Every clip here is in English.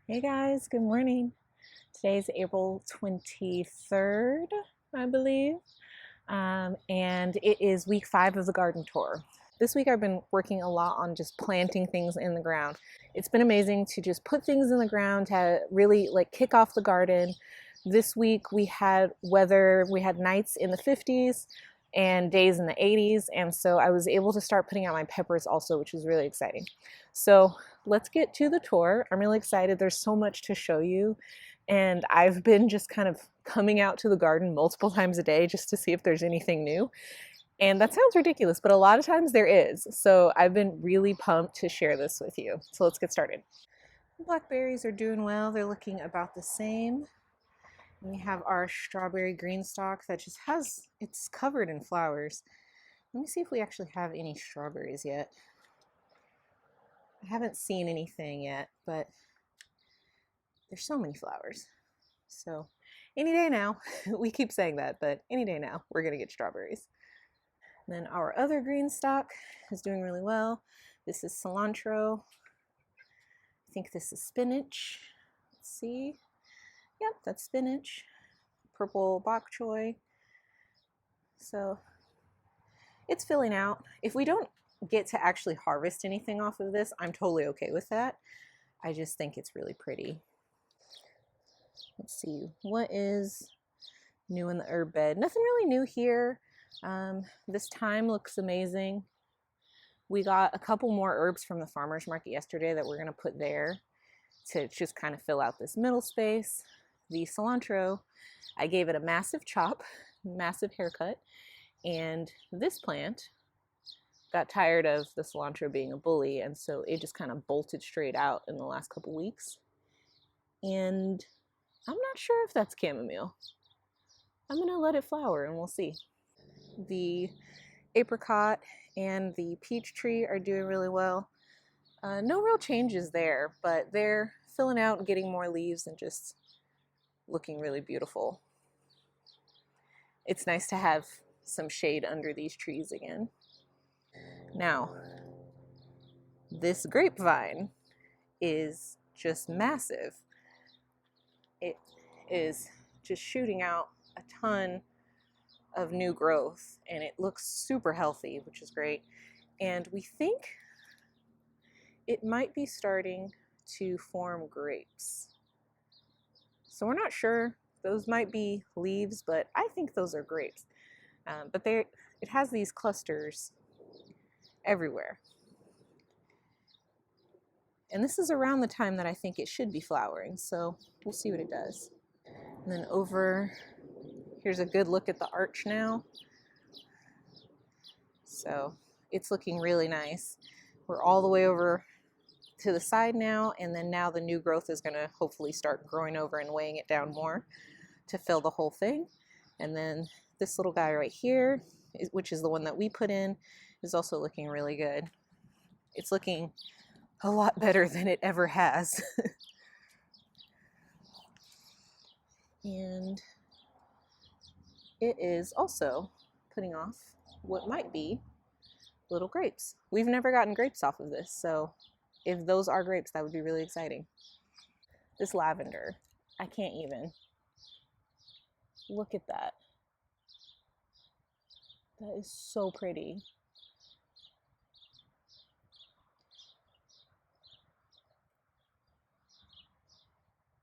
Hey guys, good morning. Today's April 23rd, I believe, and it is week 5 of the garden tour. This week I've been working a lot on just planting things in the ground. It's been amazing to just put things in the ground to really like kick off the garden. This week we had weather, we had nights in the 50s and days in the 80s, and so I was able to start putting out my peppers also, which is really exciting. So let's get to the tour. I'm really excited. There's so much to show you. And I've been just kind of coming out to the garden multiple times a day just to see if there's anything new. And that sounds ridiculous, but a lot of times there is. So I've been really pumped to share this with you. So let's get started. Blackberries are doing well. They're looking about the same. And we have our strawberry green stalk that just has, it's covered in flowers. Let me see if we actually have any strawberries yet. I haven't seen anything yet, but there's so many flowers. So any day now, we keep saying that, but any day now, we're gonna get strawberries. And then our other green stalk is doing really well. This is cilantro. I think this is spinach. Let's see. Yep, that's spinach. Purple bok choy. So it's filling out. If we don't get to actually harvest anything off of this, I'm totally okay with that. I just think it's really pretty. Let's see, what is new in the herb bed? Nothing really new here. This thyme looks amazing. We got a couple more herbs from the farmer's market yesterday that we're gonna put there to just kind of fill out this middle space. The cilantro, I gave it a massive chop, massive haircut, and this plant got tired of the cilantro being a bully, and so it just kind of bolted straight out in the last couple weeks. And I'm not sure if that's chamomile. I'm gonna let it flower and we'll see. The apricot and the peach tree are doing really well. No real changes there, but they're filling out and getting more leaves and just looking really beautiful. It's nice to have some shade under these trees again. Now, this grapevine is just massive. It is just shooting out a ton of new growth and it looks super healthy, which is great. And we think it might be starting to form grapes. So we're not sure. Those might be leaves, but I think those are grapes. But it has these clusters everywhere. And this is around the time that I think it should be flowering, so we'll see what it does. And then over, here's a good look at the arch now. So it's looking really nice. We're all the way over to the side now, and then now the new growth is going to hopefully start growing over and weighing it down more to fill the whole thing. And then this little guy right here, which is the one that we put in, is also looking really good. It's looking a lot better than it ever has. And it is also putting off what might be little grapes. We've never gotten grapes off of this, so if those are grapes, that would be really exciting. This lavender, I can't even. Look at that. That is so pretty.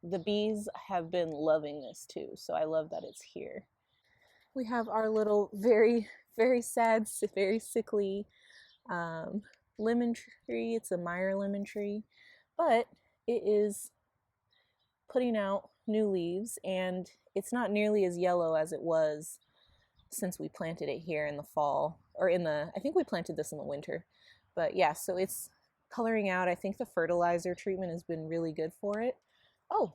The bees have been loving this too, so I love that it's here. We have our little very, very sad, very sickly lemon tree. It's a Meyer lemon tree, but it is putting out new leaves and it's not nearly as yellow as it was since we planted it here in the fall, or I think we planted this in the winter. But yeah, so it's coloring out. I think the fertilizer treatment has been really good for it. Oh,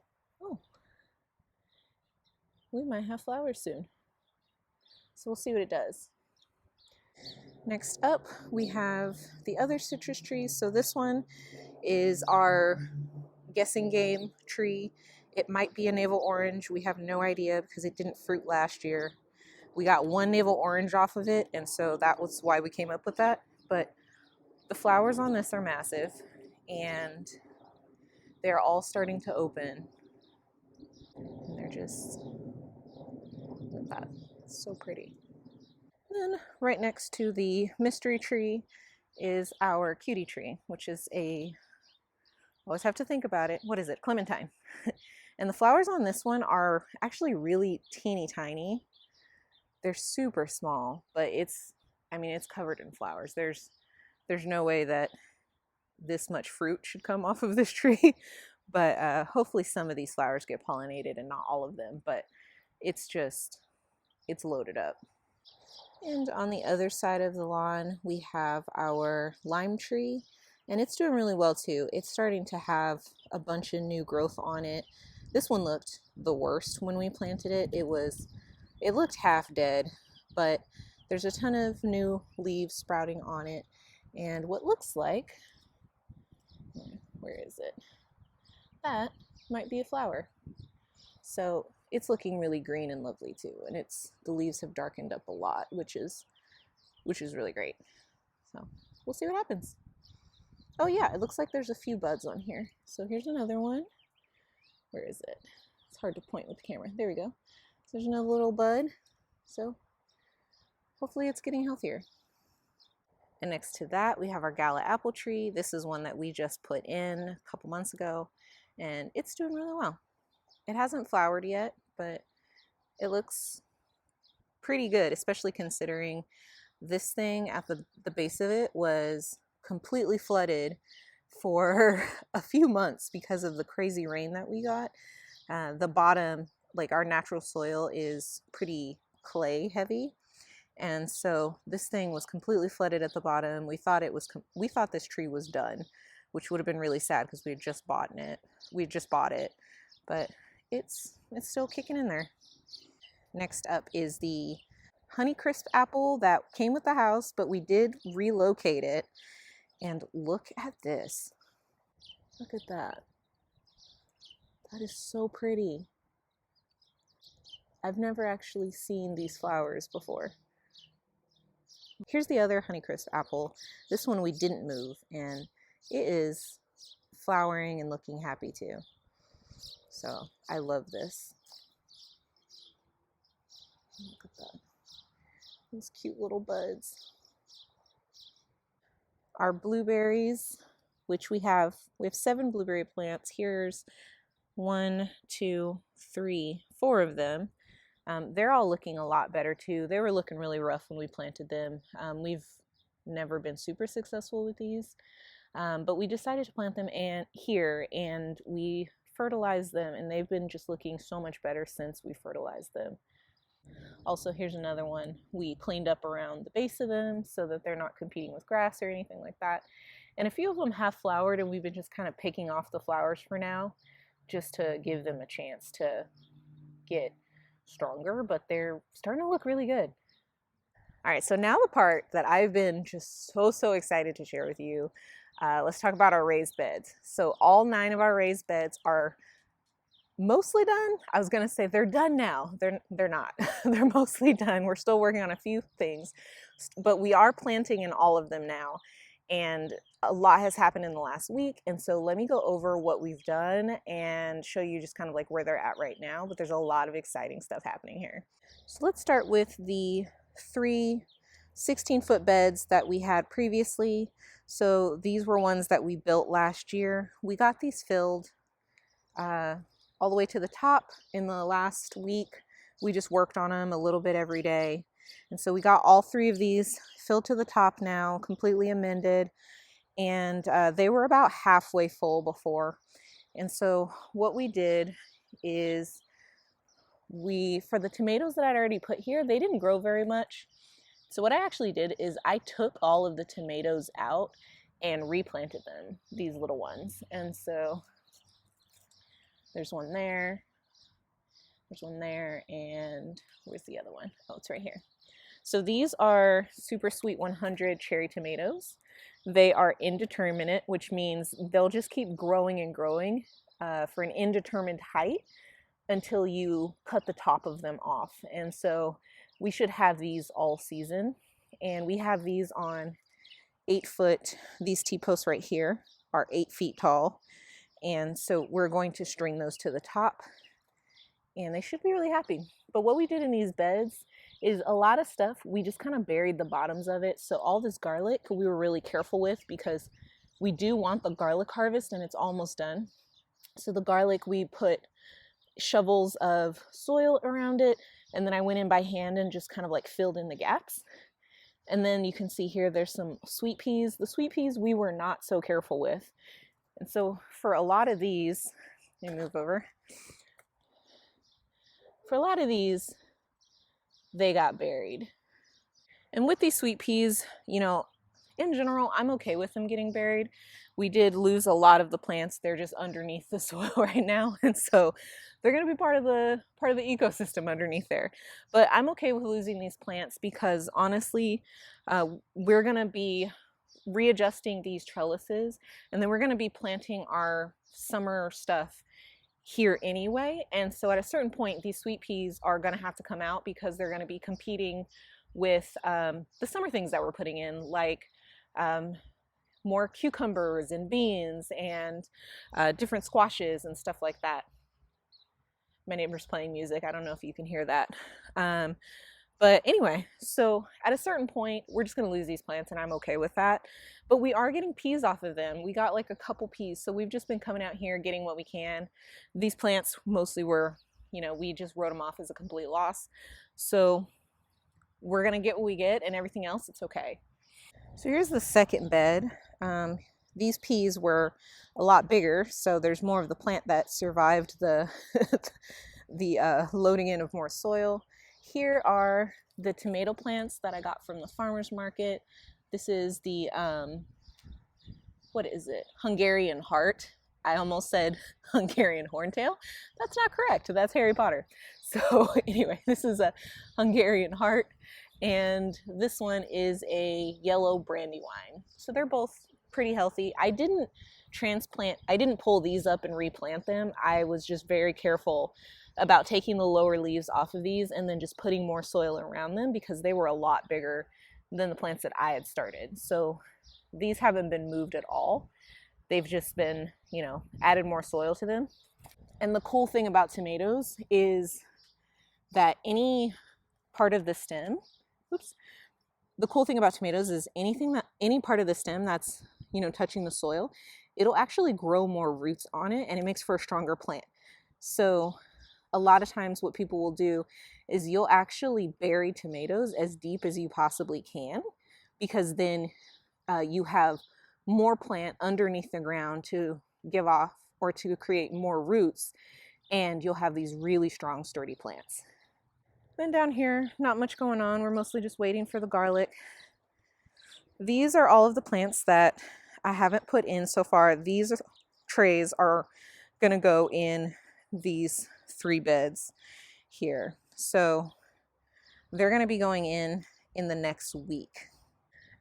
we might have flowers soon. So we'll see what it does. Next up, we have the other citrus trees. So this one is our guessing game tree. It might be a navel orange. We have no idea because it didn't fruit last year. We got one navel orange off of it, and so that was why we came up with that. But the flowers on this are massive, and they're all starting to open. And they're just, look at that, so pretty. Then right next to the mystery tree is our cutie tree, which is always have to think about it. What is it? Clementine. And the flowers on this one are actually really teeny tiny. They're super small, but I mean, it's covered in flowers. There's no way that this much fruit should come off of this tree. But hopefully some of these flowers get pollinated and not all of them. But it's loaded up. And on the other side of the lawn, we have our lime tree, and it's doing really well too. It's starting to have a bunch of new growth on it. This one looked the worst when we planted it. It looked half dead, but there's a ton of new leaves sprouting on it. And what looks like, where is it? That might be a flower. So it's looking really green and lovely too, and the leaves have darkened up a lot, which is really great. So we'll see what happens. Oh yeah, it looks like there's a few buds on here. So here's another one. Where is it? It's hard to point with the camera. There we go. So there's another little bud. So hopefully it's getting healthier. And next to that, we have our gala apple tree. This is one that we just put in a couple months ago, and it's doing really well. It hasn't flowered yet, but it looks pretty good, especially considering this thing at the base of it was completely flooded for a few months because of the crazy rain that we got. The bottom, like our natural soil, is pretty clay heavy, and so this thing was completely flooded at the bottom. We thought this tree was done, which would have been really sad because we had just bought it, but it's still kicking in there. Next up is the Honeycrisp apple that came with the house, but we did relocate it. And look at this. Look at that. That is so pretty. I've never actually seen these flowers before. Here's the other Honeycrisp apple. This one we didn't move, and it is flowering and looking happy too. So I love this. Look at that. These cute little buds. Our blueberries, which we have 7 blueberry plants. Here's 1, 2, 3, 4 of them. They're all looking a lot better too. They were looking really rough when we planted them. We've never been super successful with these, but we decided to plant them here, and we fertilized them, and they've been just looking so much better since we fertilized them. Also, here's another one. We cleaned up around the base of them so that they're not competing with grass or anything like that. And a few of them have flowered, and we've been just kind of picking off the flowers for now, just to give them a chance to get stronger, but they're starting to look really good. All right, so now the part that I've been just so excited to share with you. Let's talk about our raised beds. So all 9 of our raised beds are mostly done. I was gonna say they're done now. They're not. They're mostly done. We're still working on a few things, but we are planting in all of them now. And a lot has happened in the last week. And so let me go over what we've done and show you just kind of like where they're at right now. But there's a lot of exciting stuff happening here. So let's start with the 3 16-foot beds that we had previously. So these were ones that we built last year. We got these filled all the way to the top in the last week. We just worked on them a little bit every day. And so we got all 3 of these filled to the top now, completely amended. And they were about halfway full before. And so what we did is for the tomatoes that I'd already put here, they didn't grow very much. So what I actually did is I took all of the tomatoes out and replanted them, these little ones. And so there's one there, and where's the other one? Oh, it's right here. So these are Super Sweet 100 cherry tomatoes. They are indeterminate, which means they'll just keep growing and growing for an indeterminate height until you cut the top of them off. And so we should have these all season. And we have these on 8 foot, these T-posts right here are 8 feet tall. And so we're going to string those to the top, and they should be really happy. But what we did in these beds is a lot of stuff, we just kind of buried the bottoms of it. So all this garlic we were really careful with, because we do want the garlic harvest and it's almost done. So the garlic, we put shovels of soil around it, and then I went in by hand and just kind of like filled in the gaps. And then you can see here there's some sweet peas. The sweet peas we were not so careful with. And so for a lot of these, let me move over. For a lot of these, they got buried. And with these sweet peas, you know, in general, I'm okay with them getting buried. We did lose a lot of the plants. They're just underneath the soil right now. And so they're going to be part of the ecosystem underneath there. But I'm okay with losing these plants because honestly, we're going to be readjusting these trellises, and then we're going to be planting our summer stuff here anyway. And so at a certain point, these sweet peas are going to have to come out because they're going to be competing with the summer things that we're putting in, like more cucumbers and beans and different squashes and stuff like that. My neighbor's playing music. I don't know if you can hear that. But anyway, so at a certain point, we're just going to lose these plants, and I'm okay with that. But we are getting peas off of them. We got like a couple peas, so we've just been coming out here getting what we can. These plants mostly were, you know, we just wrote them off as a complete loss. So we're going to get what we get, and everything else, it's okay. So here's the second bed. These peas were a lot bigger, so there's more of the plant that survived the the loading in of more soil. Here are the tomato plants that I got from the farmer's market. This is the what is it? Hungarian heart. I almost said Hungarian horntail. That's not correct. That's Harry Potter. So anyway, this is a Hungarian heart, and this one is a yellow brandywine. So they're both pretty healthy. I didn't pull these up and replant them. I was just very careful about taking the lower leaves off of these and then just putting more soil around them because they were a lot bigger than the plants that I had started. So these haven't been moved at all. They've just been, you know, added more soil to them. And the cool thing about tomatoes is that any part of the stem, the cool thing about tomatoes is any part of the stem that's, you know, touching the soil, it'll actually grow more roots on it, and it makes for a stronger plant. So a lot of times what people will do is you'll actually bury tomatoes as deep as you possibly can, because then you have more plant underneath the ground to give off or to create more roots, and you'll have these really strong, sturdy plants. Then down here, not much going on. We're mostly just waiting for the garlic. These are all of the plants that I haven't put in so far. These trays are going to go in these 3 beds here. So they're going to be going in the next week.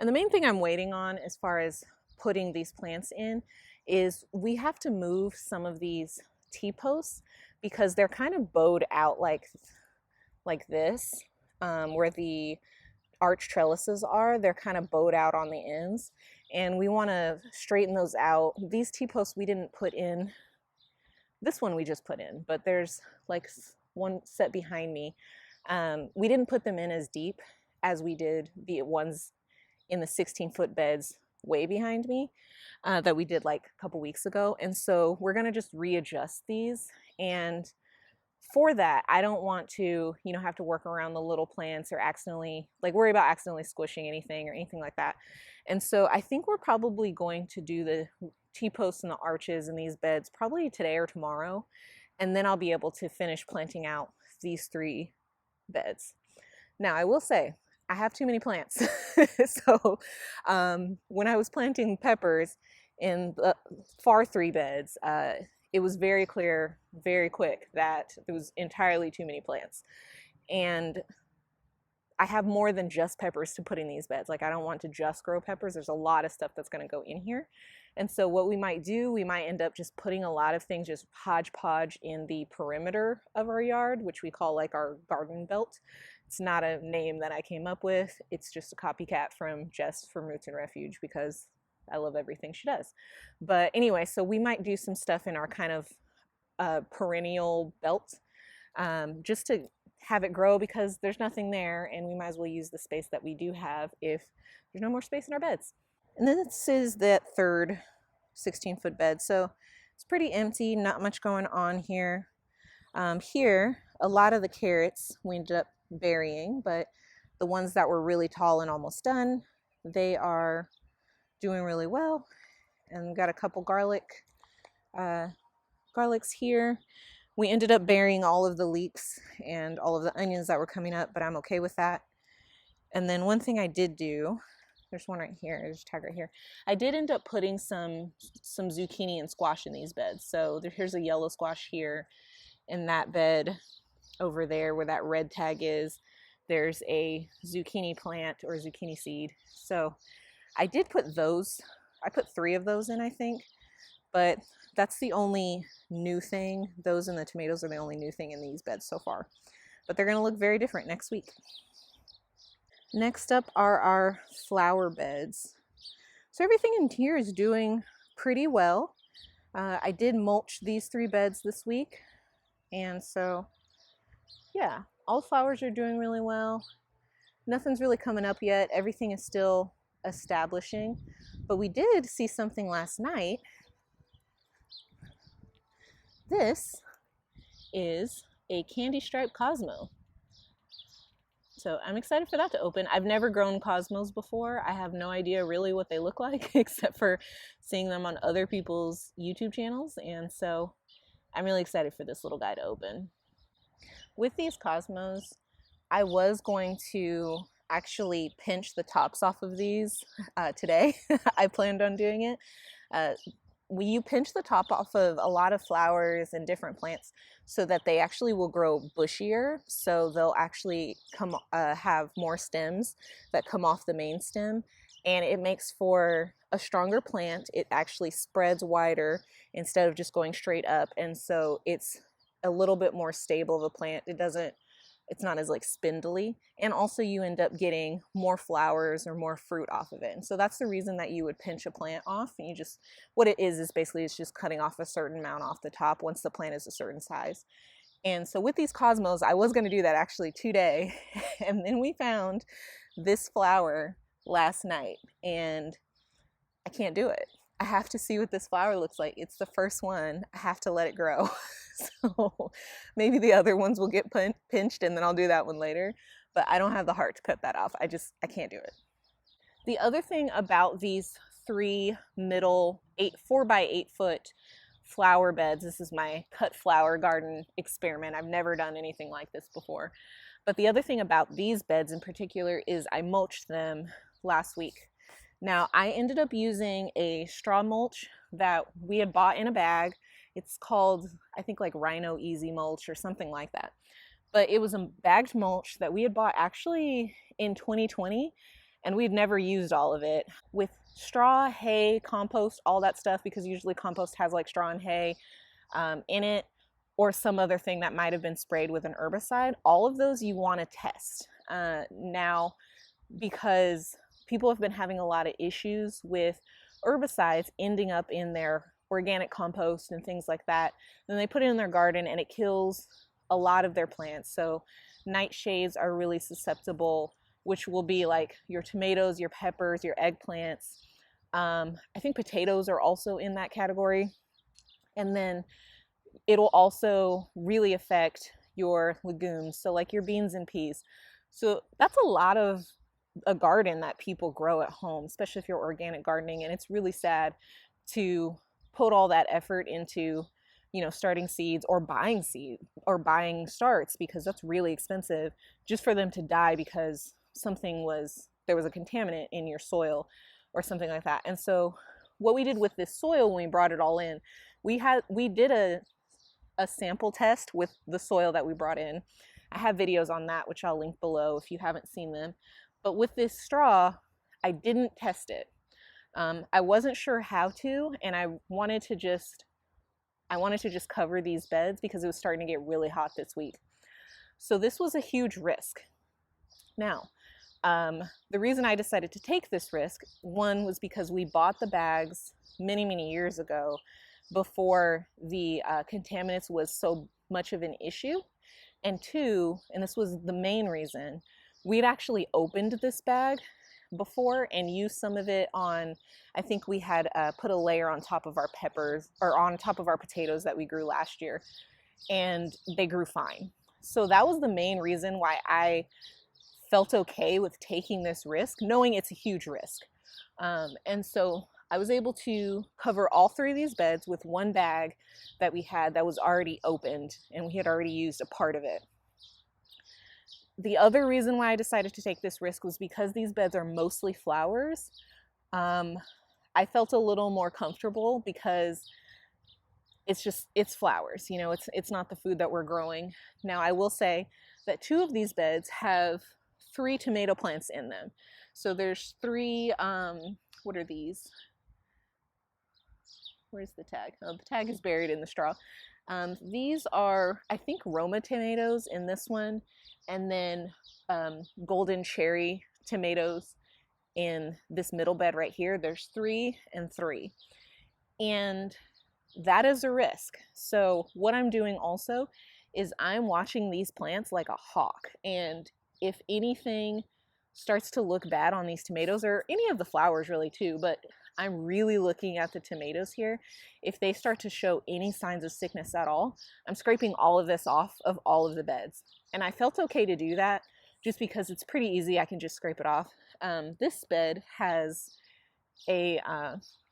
And the main thing I'm waiting on as far as putting these plants in is we have to move some of these T-posts because they're kind of bowed out like this, where the arch trellises are. They're kind of bowed out on the ends, and we want to straighten those out. These T-posts we didn't put in. This one we just put in, but there's like one set behind me. We didn't put them in as deep as we did the ones in the 16-foot beds way behind me that we did like a couple weeks ago. And so we're going to just readjust these. And for that, I don't want to, you know, have to work around the little plants or accidentally, like worry about accidentally squishing anything or anything like that. And so I think we're probably going to do the T-posts and the arches in these beds probably today or tomorrow. And then I'll be able to finish planting out these 3 beds. Now, I will say, I have too many plants. So when I was planting peppers in the far 3 beds, it was very clear, very quick that there was entirely too many plants. And I have more than just peppers to put in these beds. Like, I don't want to just grow peppers. There's a lot of stuff that's going to go in here. And so what we might do, we might end up just putting a lot of things just hodgepodge in the perimeter of our yard, which we call like our garden belt. It's not a name that I came up with. It's just a copycat from Jess from Roots and Refuge, because I love everything she does. But anyway, so we might do some stuff in our kind of perennial belt, just to have it grow, because there's nothing there and we might as well use the space that we do have if there's no more space in our beds. And then this is that third 16-foot bed. So it's pretty empty, not much going on here. Here, a lot of the carrots we ended up burying, but the ones that were really tall and almost done, they are doing really well. And we've got a couple garlics here. We ended up burying all of the leeks and all of the onions that were coming up, but I'm okay with that. And then one thing I did do, there's one right here, there's a tag right here. I did end up putting some zucchini and squash in these beds. So here's a yellow squash here. In that bed over there where that red tag is, there's a zucchini plant or zucchini seed. So I did put those, I put 3 of those in, I think, but that's the only new thing. Those and the tomatoes are the only new thing in these beds so far, but they're going to look very different next week. Next up are our flower beds. So everything in here is doing pretty well. I did mulch these 3 beds this week. And so, yeah, all the flowers are doing really well. Nothing's really coming up yet. Everything is still establishing. But we did see something last night. This is a candy striped Cosmo. So I'm excited for that to open. I've never grown Cosmos before. I have no idea really what they look like except for seeing them on other people's YouTube channels. And so I'm really excited for this little guy to open. With these Cosmos, I was going to actually pinch the tops off of these today. I planned on doing it. You pinch the top off of a lot of flowers and different plants so that they actually will grow bushier. So they'll actually come have more stems that come off the main stem. And it makes for a stronger plant. It actually spreads wider instead of just going straight up. And so it's a little bit more stable of a plant. It's not as like spindly. And also you end up getting more flowers or more fruit off of it. And so that's the reason that you would pinch a plant off. And what it is basically it's just cutting off a certain amount off the top once the plant is a certain size. And so with these Cosmos, I was going to do that actually today. And then we found this flower last night and I can't do it. I have to see what this flower looks like. It's the first one. I have to let it grow. So maybe the other ones will get pinched and then I'll do that one later, but I don't have the heart to cut that off. I can't do it. The other thing about these 3 middle 4 by 8 foot flower beds, this is my cut flower garden experiment. I've never done anything like this before. But the other thing about these beds in particular is I mulched them last week. Now I ended up using a straw mulch that we had bought in a bag. It's called, I think, like Rhino Easy Mulch or something like that. But it was a bagged mulch that we had bought actually in 2020 and we'd never used all of it. With straw, hay, compost, all that stuff, because usually compost has like straw and hay in it, or some other thing that might have been sprayed with an herbicide. All of those you want to test. Now, because people have been having a lot of issues with herbicides ending up in their organic compost and things like that, then they put it in their garden and it kills a lot of their plants. So nightshades are really susceptible, which will be like your tomatoes, your peppers, your eggplants. I think potatoes are also in that category. And then it'll also really affect your legumes, so like your beans and peas. So that's a lot of a garden that people grow at home, especially if you're organic gardening. And it's really sad to put all that effort into, starting seeds or buying starts, because that's really expensive, just for them to die because there was a contaminant in your soil or something like that. And so what we did with this soil when we brought it all in, we did a sample test with the soil that we brought in. I have videos on that, which I'll link below if you haven't seen them. But with this straw, I didn't test it. I wasn't sure how to, and I wanted to just cover these beds because it was starting to get really hot this week. So this was a huge risk. Now, The reason I decided to take this risk, one, was because we bought the bags many, many years ago before the contaminants was so much of an issue. And two, and this was the main reason, we'd actually opened this bag before and used some of it on, I think we had put a layer on top of our peppers or on top of our potatoes that we grew last year, and they grew fine. So that was the main reason why I felt okay with taking this risk, knowing it's a huge risk. And so I was able to cover all three of these beds with one bag that we had that was already opened, and we had already used a part of it. The other reason why I decided to take this risk was because these beds are mostly flowers. I felt a little more comfortable because it's flowers, you know, it's not the food that we're growing. Now I will say that two of these beds have 3 tomato plants in them. So there's 3, what are these? Where's the tag? Oh, the tag is buried in the straw. These are, I think, Roma tomatoes in this one, and then golden cherry tomatoes in this middle bed right here. There's 3 and 3. And that is a risk. So what I'm doing also is I'm watching these plants like a hawk. And if anything starts to look bad on these tomatoes, or any of the flowers really too, but I'm really looking at the tomatoes here. If they start to show any signs of sickness at all, I'm scraping all of this off of all of the beds. And I felt okay to do that just because it's pretty easy. I can just scrape it off. This bed has a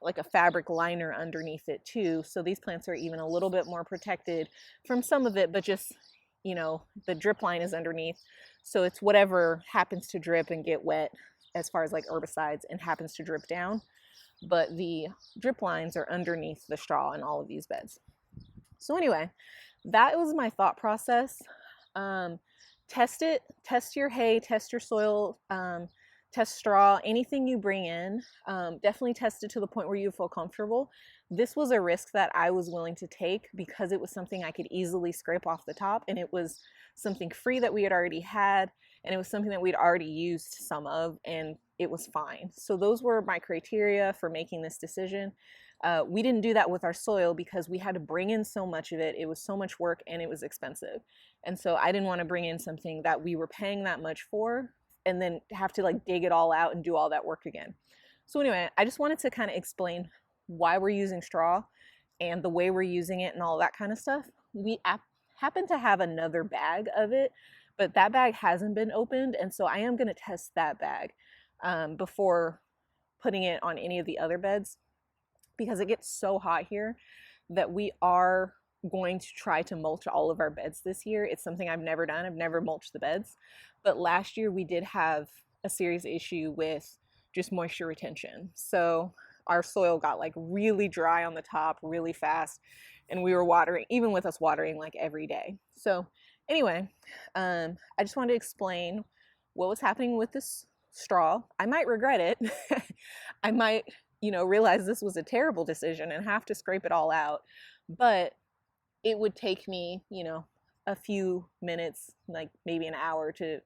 like a fabric liner underneath it too, so these plants are even a little bit more protected from some of it, but just, you know, the drip line is underneath, so it's whatever happens to drip and get wet as far as like herbicides and happens to drip down, but the drip lines are underneath the straw in all of these beds. So anyway, that was my thought process. Test it, test your hay, test your soil, test straw, anything you bring in. Definitely test it to the point where you feel comfortable. This was a risk that I was willing to take because it was something I could easily scrape off the top, and it was something free that we had already had, and it was something that we'd already used some of, and it was fine. So those were my criteria for making this decision. We didn't do that with our soil because we had to bring in so much of it. It was so much work and it was expensive. And so I didn't want to bring in something that we were paying that much for and then have to like dig it all out and do all that work again. So anyway, I just wanted to kind of explain why we're using straw and the way we're using it and all that kind of stuff. We happen to have another bag of it, but that bag hasn't been opened, and so I am going to test that bag before putting it on any of the other beds, because it gets so hot here that we are going to try to mulch all of our beds this year. It's something I've never done. I've never mulched the beds, but last year we did have a serious issue with just moisture retention. So our soil got like really dry on the top really fast, and we were watering, even with us watering like every day. So anyway, I just wanted to explain what was happening with this straw. I might regret it. I might, you know, realize this was a terrible decision and have to scrape it all out, but it would take me, you know, a few minutes, like maybe an hour to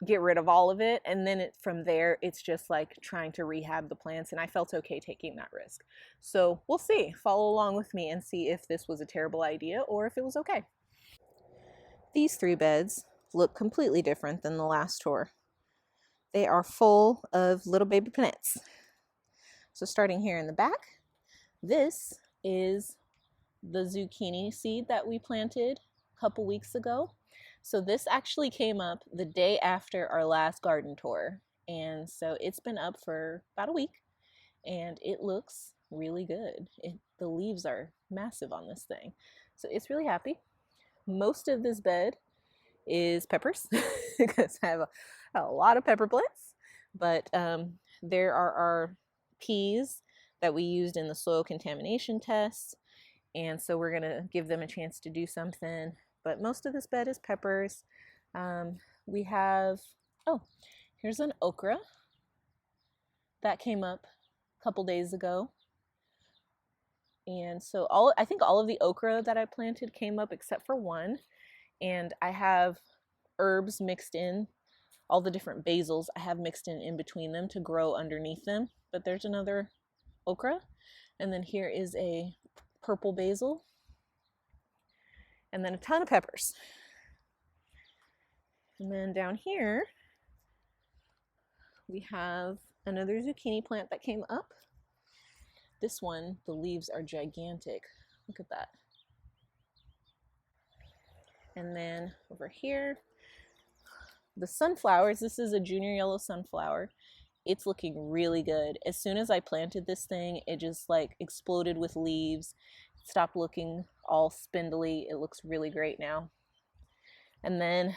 get rid of all of it, and then from there it's just like trying to rehab the plants, and I felt okay taking that risk. So we'll see. Follow along with me and see if this was a terrible idea or if it was okay. These 3 beds look completely different than the last tour. They are full of little baby plants. So starting here in the back, this is the zucchini seed that we planted a couple weeks ago. So this actually came up the day after our last garden tour, and so it's been up for about a week, and it looks really good. The leaves are massive on this thing, so it's really happy. Most of this bed is peppers because I have a lot of pepper plants, but there are our peas that we used in the soil contamination test, and so we're gonna give them a chance to do something. But most of this bed is peppers. We have, oh, here's an okra that came up a couple days ago. And so I think all of the okra that I planted came up except for one. And I have herbs mixed in all the different basils I have mixed in between them to grow underneath them. But there's another okra. And then here is a purple basil. And then a ton of peppers. And then down here, we have another zucchini plant that came up. This one, the leaves are gigantic. Look at that. And then over here, the sunflowers. This is a junior yellow sunflower. It's looking really good. As soon as I planted this thing, it just like exploded with leaves. It stopped looking all spindly. It looks really great now. And then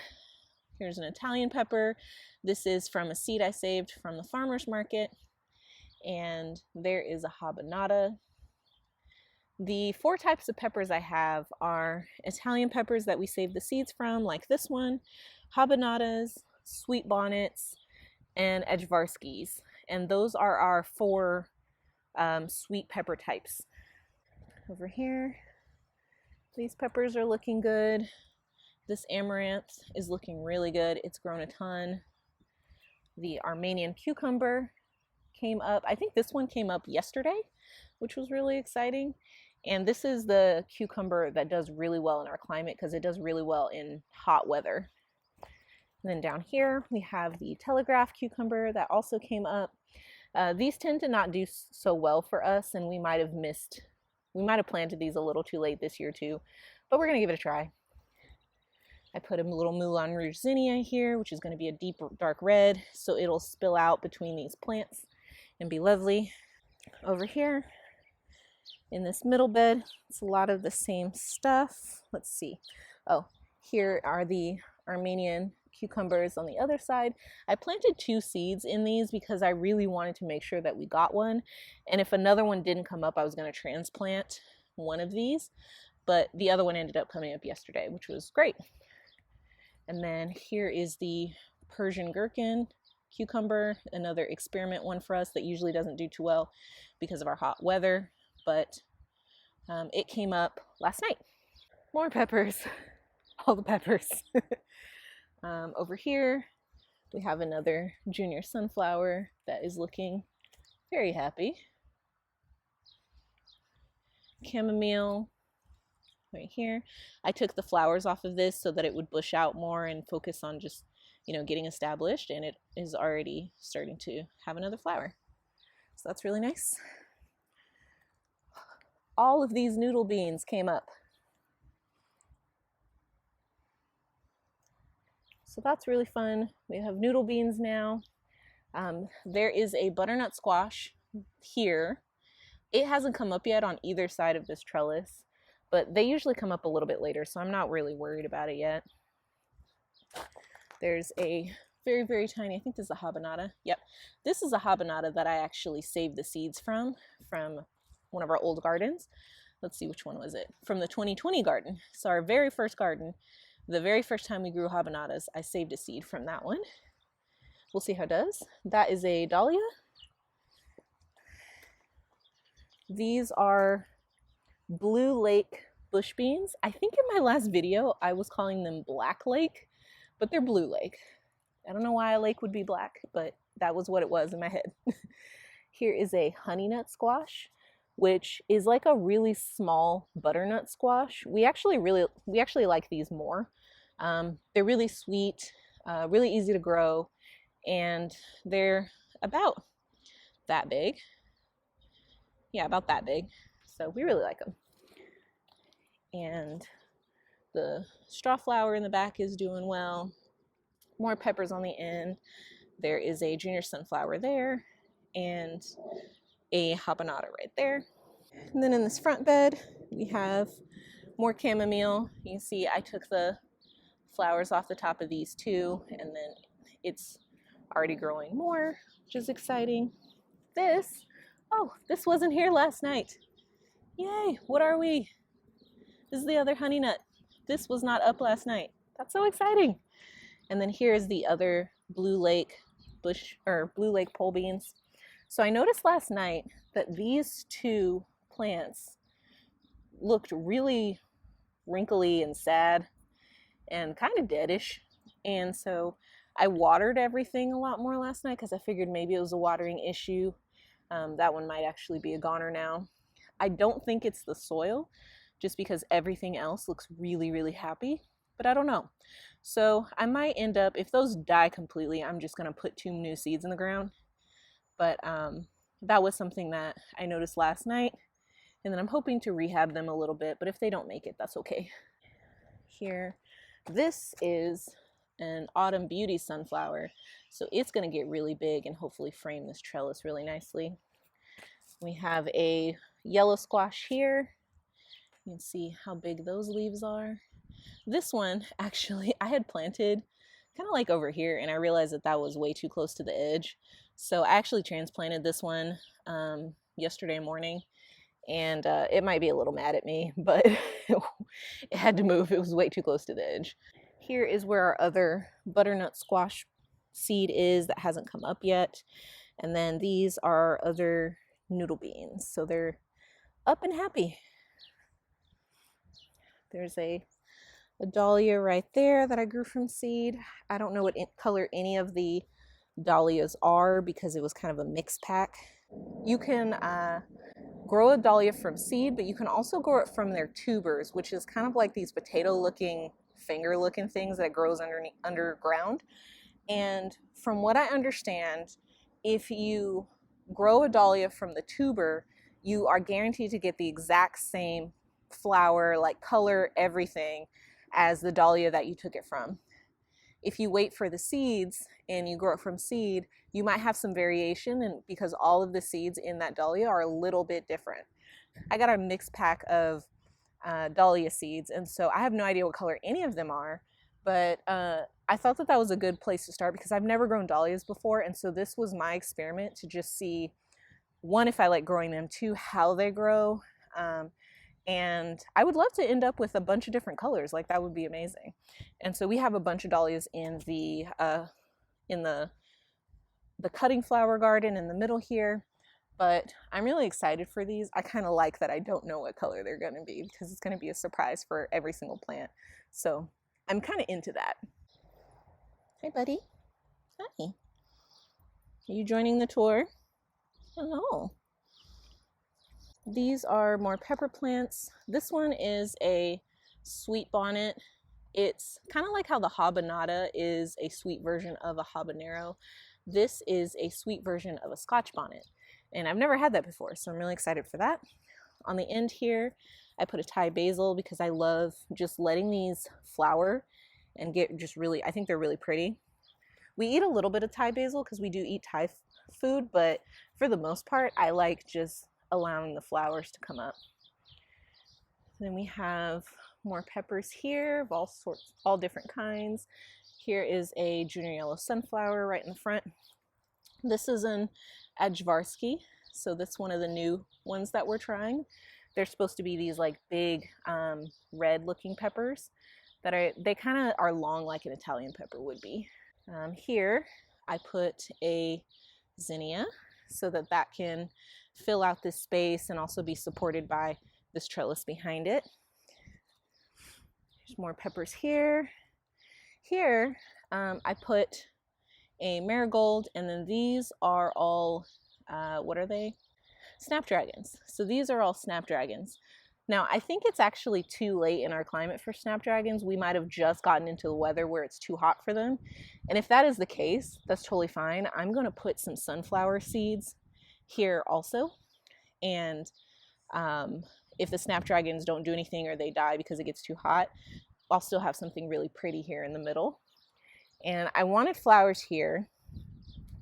here's an Italian pepper. This is from a seed I saved from the farmer's market. And there is a habanada. The 4 types of peppers I have are Italian peppers that we saved the seeds from, like this one, habanadas, sweet bonnets, and Edgevarskis. And those are our 4 sweet pepper types. Over here, these peppers are looking good. This amaranth is looking really good. It's grown a ton. The Armenian cucumber came up. I think this one came up yesterday, which was really exciting. And this is the cucumber that does really well in our climate because it does really well in hot weather. And then down here we have the Telegraph cucumber that also came up. These tend to not do so well for us, and we might have planted these a little too late this year too, but we're gonna give it a try. I put a little Moulin Rouge zinnia here, which is going to be a deep dark red, so it'll spill out between these plants and be lovely. Over here in this middle bed, it's a lot of the same stuff. Let's see. Oh, here are the Armenian cucumbers on the other side. I planted 2 seeds in these because I really wanted to make sure that we got one. And if another one didn't come up, I was going to transplant one of these. But the other one ended up coming up yesterday, which was great. And then here is the Persian gherkin cucumber, another experiment one for us that usually doesn't do too well because of our hot weather, but it came up last night. More peppers, all the peppers. Over here, we have another junior sunflower that is looking very happy. Chamomile. Right here. I took the flowers off of this so that it would bush out more and focus on just, getting established, and it is already starting to have another flower. So that's really nice. All of these noodle beans came up. So that's really fun. We have noodle beans now. There is a butternut squash here. It hasn't come up yet on either side of this trellis, but they usually come up a little bit later, so I'm not really worried about it yet. There's a very, very tiny, I think this is a habanada. Yep, this is a habanada that I actually saved the seeds from one of our old gardens. Let's see, which one was it? From the 2020 garden. So our very first garden, the very first time we grew habanadas, I saved a seed from that one. We'll see how it does. That is a dahlia. These are Blue Lake bush beans. I think in my last video I was calling them Black Lake, but they're Blue Lake. I don't know why a lake would be black, but that was what it was in my head. Here is a honey nut squash, which is like a really small butternut squash. We actually like these more. They're really sweet, really easy to grow, and they're about that big. Yeah, about that big. So we really like them. And the straw flower in the back is doing well. More peppers on the end. There is a junior sunflower there and a habanada right there. And then in this front bed, we have more chamomile. You can see I took the flowers off the top of these too, and then it's already growing more, which is exciting. This wasn't here last night. Yay, what are we? This is the other honey nut. This was not up last night. That's so exciting. And then here's the other Blue Lake pole beans. So I noticed last night that these 2 plants looked really wrinkly and sad and kind of deadish. And so I watered everything a lot more last night because I figured maybe it was a watering issue. That one might actually be a goner now. I don't think it's the soil, just because everything else looks really, really happy, but I don't know. So I might end up, if those die completely, I'm just gonna put 2 new seeds in the ground. But that was something that I noticed last night, and then I'm hoping to rehab them a little bit, but if they don't make it, that's okay. Here, this is an autumn beauty sunflower, so it's gonna get really big and hopefully frame this trellis really nicely. We have a yellow squash here. You can see how big those leaves are. This one, actually, I had planted kind of like over here, and I realized that that was way too close to the edge. So I actually transplanted this one yesterday morning, and it might be a little mad at me, but it had to move. It was way too close to the edge. Here is where our other butternut squash seed is that hasn't come up yet. And then these are other noodle beans. So they're up and happy. There's a dahlia right there that I grew from seed. I don't know what color any of the dahlias are because it was kind of a mixed pack. You can grow a dahlia from seed, but you can also grow it from their tubers, which is kind of like these potato-looking, finger-looking things that grows underground. And from what I understand, if you grow a dahlia from the tuber, you are guaranteed to get the exact same flower, like color, everything, as the dahlia that you took it from. If you wait for the seeds and you grow it from seed, you might have some variation, and because all of the seeds in that dahlia are a little bit different. I got a mixed pack of dahlia seeds, and so I have no idea what color any of them are, but I thought that that was a good place to start because I've never grown dahlias before, and so this was my experiment to just see, one, if I like growing them, two, how they grow. And I would love to end up with a bunch of different colors. Like, that would be amazing. And so we have a bunch of dahlias in the cutting flower garden in the middle here. But I'm really excited for these. I kind of like that I don't know what color they're going to be because it's going to be a surprise for every single plant. So I'm kind of into that. Hi, buddy. Hi. Are you joining the tour? Hello. These are more pepper plants. This one is a sweet bonnet. It's kind of like how the habanada is a sweet version of a habanero. This is a sweet version of a Scotch bonnet. And I've never had that before, so I'm really excited for that. On the end here, I put a Thai basil because I love just letting these flower and get just really, I think they're really pretty. We eat a little bit of Thai basil because we do eat Thai food, but for the most part, I like just allowing the flowers to come up. Then we have more peppers here of all sorts, all different kinds. Here is a junior yellow sunflower right in the front. This is an Ajvarsky, so that's one of the new ones that we're trying. They're supposed to be these like big red looking peppers that they kind of are long like an Italian pepper would be. Here I put a zinnia so that that can fill out this space and also be supported by this trellis behind it. There's more peppers here. Here I put a marigold, and then these are all, what are they? Snapdragons. So these are all snapdragons. Now, I think it's actually too late in our climate for snapdragons. We might have just gotten into the weather where it's too hot for them. And if that is the case, that's totally fine. I'm going to put some sunflower seeds here also. And if the snapdragons don't do anything or they die because it gets too hot, I'll still have something really pretty here in the middle. And I wanted flowers here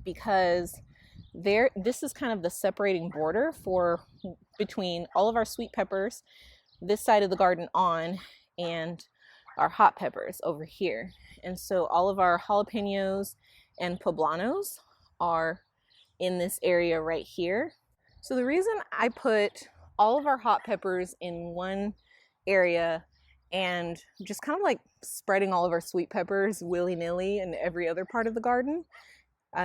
because this is kind of the separating border between all of our sweet peppers this side of the garden on and our hot peppers over here. And so all of our jalapenos and poblanos are in this area right here. So the reason I put all of our hot peppers in one area and just kind of like spreading all of our sweet peppers willy-nilly in every other part of the garden,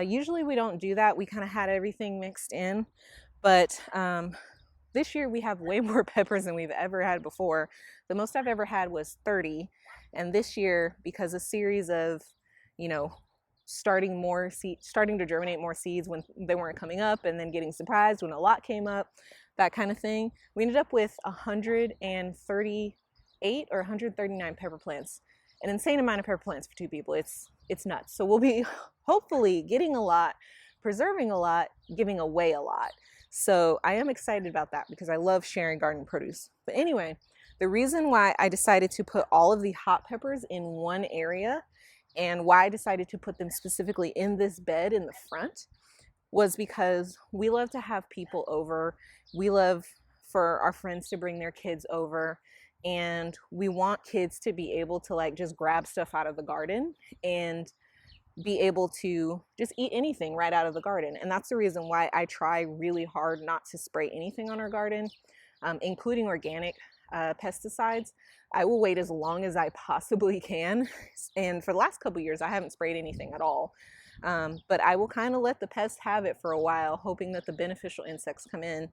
usually we don't do that. We kind of had everything mixed in, but this year we have way more peppers than we've ever had before. The most I've ever had was 30, and this year, because a series of, starting to germinate more seeds when they weren't coming up, and then getting surprised when a lot came up, that kind of thing. We ended up with 138 or 139 pepper plants, an insane amount of pepper plants for 2 people. It's nuts. So we'll be hopefully getting a lot, preserving a lot, giving away a lot. So I am excited about that because I love sharing garden produce. But anyway, the reason why I decided to put all of the hot peppers in one area, and why I decided to put them specifically in this bed in the front, was because we love to have people over. We love for our friends to bring their kids over, and we want kids to be able to like just grab stuff out of the garden and be able to just eat anything right out of the garden. And that's the reason why I try really hard not to spray anything on our garden, including organic pesticides. I will wait as long as I possibly can. And for the last couple years, I haven't sprayed anything at all. But I will kind of let the pests have it for a while, hoping that the beneficial insects come in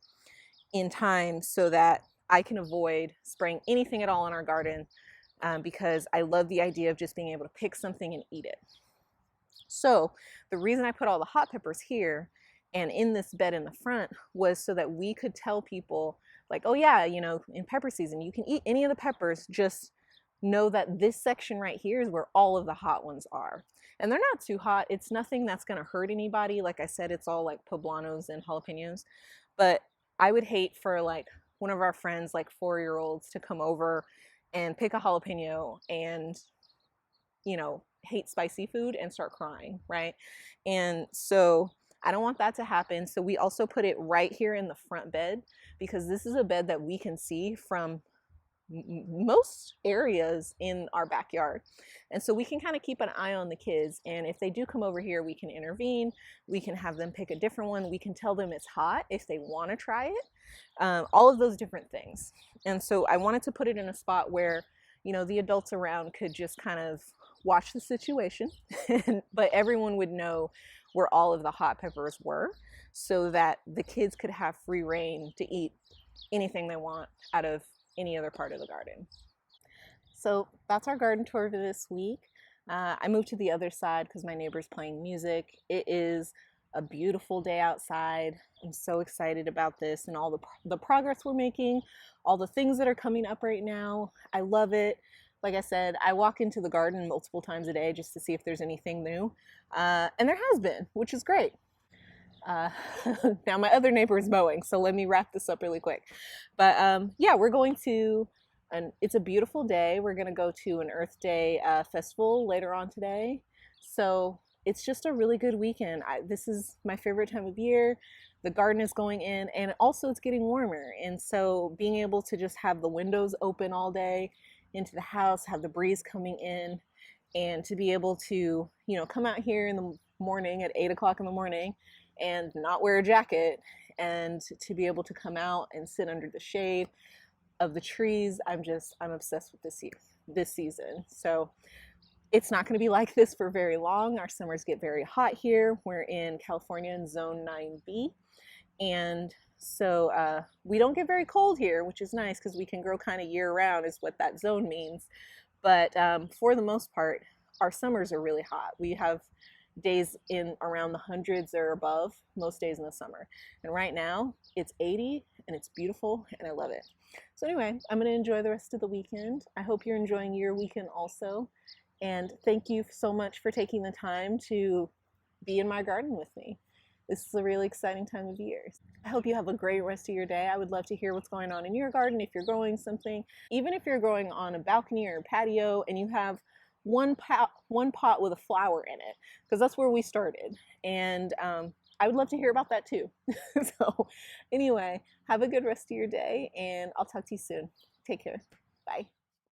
time so that I can avoid spraying anything at all in our garden, because I love the idea of just being able to pick something and eat it. So the reason I put all the hot peppers here and in this bed in the front was so that we could tell people like, oh yeah, you know, in pepper season, you can eat any of the peppers, just know that this section right here is where all of the hot ones are. And they're not too hot. It's nothing that's going to hurt anybody. Like I said, it's all like poblanos and jalapenos. But I would hate for like one of our friends, like 4-year-olds, to come over and pick a jalapeno and, you know, hate spicy food and start crying, right? And so I don't want that to happen. So we also put it right here in the front bed, because this is a bed that we can see from most areas in our backyard. And so we can kind of keep an eye on the kids. And if they do come over here, we can intervene. We can have them pick a different one. We can tell them it's hot if they want to try it. All of those different things. And so I wanted to put it in a spot where, you know, the adults around could just kind of watch the situation, but everyone would know where all of the hot peppers were, so that the kids could have free reign to eat anything they want out of any other part of the garden. So that's our garden tour for this week. I moved to the other side because my neighbor's playing music. It is a beautiful day outside. I'm so excited about this and all the progress we're making, all the things that are coming up right now. I love it. Like I said, I walk into the garden multiple times a day just to see if there's anything new. And there has been, which is great. Now my other neighbor is mowing, so let me wrap this up really quick. But yeah, we're going to, and it's a beautiful day. We're going to go to an Earth Day festival later on today. So it's just a really good weekend. This is my favorite time of year. The garden is going in, and also it's getting warmer. And so being able to just have the windows open all day into the house, have the breeze coming in, and to be able to, you know, come out here in the morning at 8 o'clock in the morning and not wear a jacket, and to be able to come out and sit under the shade of the trees. I'm obsessed with this season. So it's not going to be like this for very long. Our summers get very hot here. We're in California in zone 9B. And so we don't get very cold here, which is nice because we can grow kind of year round is what that zone means. But for the most part, our summers are really hot. We have days in around the hundreds or above most days in the summer. And right now it's 80 and it's beautiful and I love it. So anyway, I'm going to enjoy the rest of the weekend. I hope you're enjoying your weekend also. And thank you so much for taking the time to be in my garden with me. This is a really exciting time of year. I hope you have a great rest of your day. I would love to hear what's going on in your garden if you're growing something. Even if you're growing on a balcony or a patio and you have one pot with a flower in it, because that's where we started. And I would love to hear about that too. So anyway, have a good rest of your day and I'll talk to you soon. Take care. Bye.